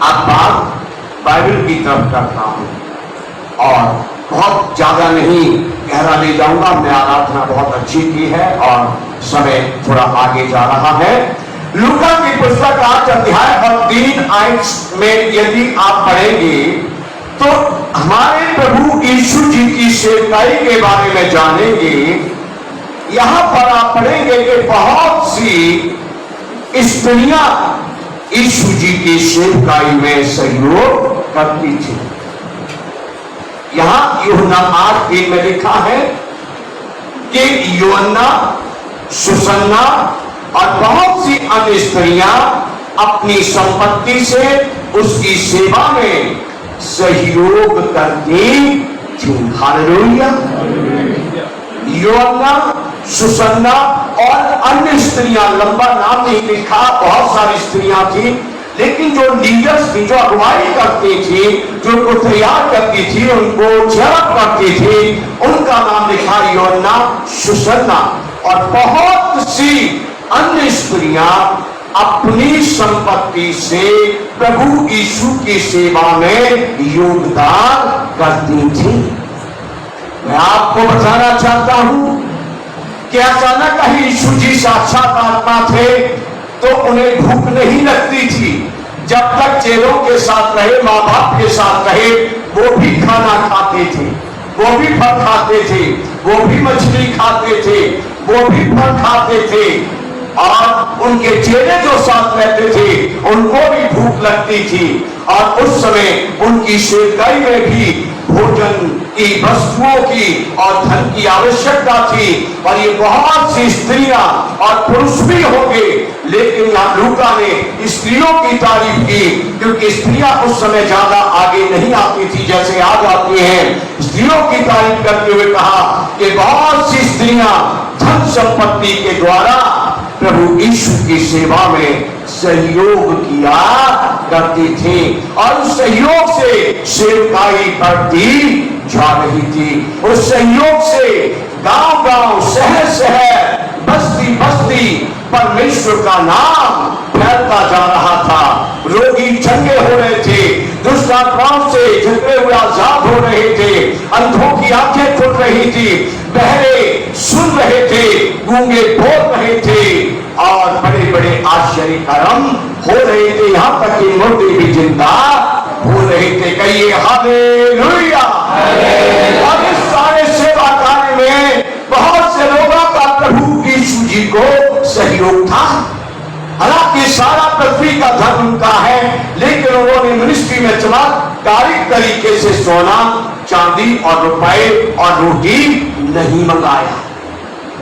अब बात बाइबल की तरफ करता हूं और बहुत ज्यादा नहीं गहरा ले जाऊंगा। मैं आराधना बहुत अच्छी की है और समय थोड़ा आगे जा रहा है। लूका की पुस्तक 8 अध्याय और 3 आयत में यदि आप पढ़ेंगे तो हमारे प्रभु यीशु जी की सेवकाई के बारे में जानेंगे। यहां पर आप पढ़ेंगे कि बहुत सी स्त्रियां यीशु जी की सेवकाई में सहयोग करती थी। यहां यूहन्ना 8:3 में लिखा है कि योअन्ना, सुसन्ना और बहुत सी अन्य स्त्रियां अपनी संपत्ति से उसकी सेवा में सहयोग करती थी। हालेलुया। योअन्ना, सुसन्ना और अन्य स्त्रियां, लंबा नाम नहीं लिखा, बहुत सारी स्त्रियां थी, लेकिन जो लीडर्स थी, जो अगुवाई करती थी, जो उनको तैयार करती थी, उनको चेयरअप करती थी, उनका नाम लिखा योअन्ना, सुसन्ना। और बहुत सी अन्य स्त्रियां अपनी संपत्ति से प्रभु यीशु की सेवा में योगदान करती थी। मैं आपको बताना चाहता हूं कि अचानक कहीं यीशु जी साक्षात आत्मा थे तो उन्हें भूख नहीं लगती थी। जब तक चेलों के साथ रहे, माँ बाप के साथ रहे, वो भी खाना खाते थे, वो भी फल खाते थे, वो भी मछली खाते थे, वो भी फल खाते थे। और उनके चेले जो साथ रहते थे उनको भी भूख लगती थी और उस समय उनकी सेवकाई में भी भोजन की, वस्तुओं की और धन की आवश्यकता थी। और ये बहुत सी स्त्रियां और पुरुष भी होंगे, लेकिन यहाँ लूका ने स्त्रियों की तारीफ की, क्योंकि स्त्रियां उस समय ज्यादा आगे नहीं आती थी जैसे आज आती हैं। स्त्रियों की तारीफ करते हुए कहा कि बहुत सी स्त्रियां धन संपत्ति के द्वारा प्रभु यीशु की सेवा में सहयोग किया करती थी और उस सहयोग से सेवकाई बढ़ती जा रही थी। उस सहयोग से गांव-गांव, शहर-शहर, बस्ती-बस्ती परमेश्वर का नाम फैलता जा रहा था। रोगी चंगे हो रहे थे, दुष्ट आत्माओं से झगड़े हुए आजाद हो रहे थे, अंधों की आंखें खुल रही थी, बहरे सुन रहे थे, गूंगे बोल रहे थे और बड़े बड़े आश्चर्य कर्म हो रहे थे। यहां तक कि मुर्दे भी जिंदा हो रहे थे। कहिए हालेलुया। और इस सारे सेवा कार्य में बहुत से लोगों का प्रभु यीशु जी को सहयोग था। हालांकि सारा पृथ्वी का धन उनका है, लेकिन उन्होंने मिनिस्ट्री में चमत्कारिक तरीके से सोना, चांदी और रुपए और रोटी नहीं मंगाया।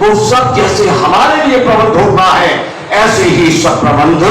वो सब जैसे हमारे लिए प्रबंध हो रहा है, ऐसे ही सब प्रबंध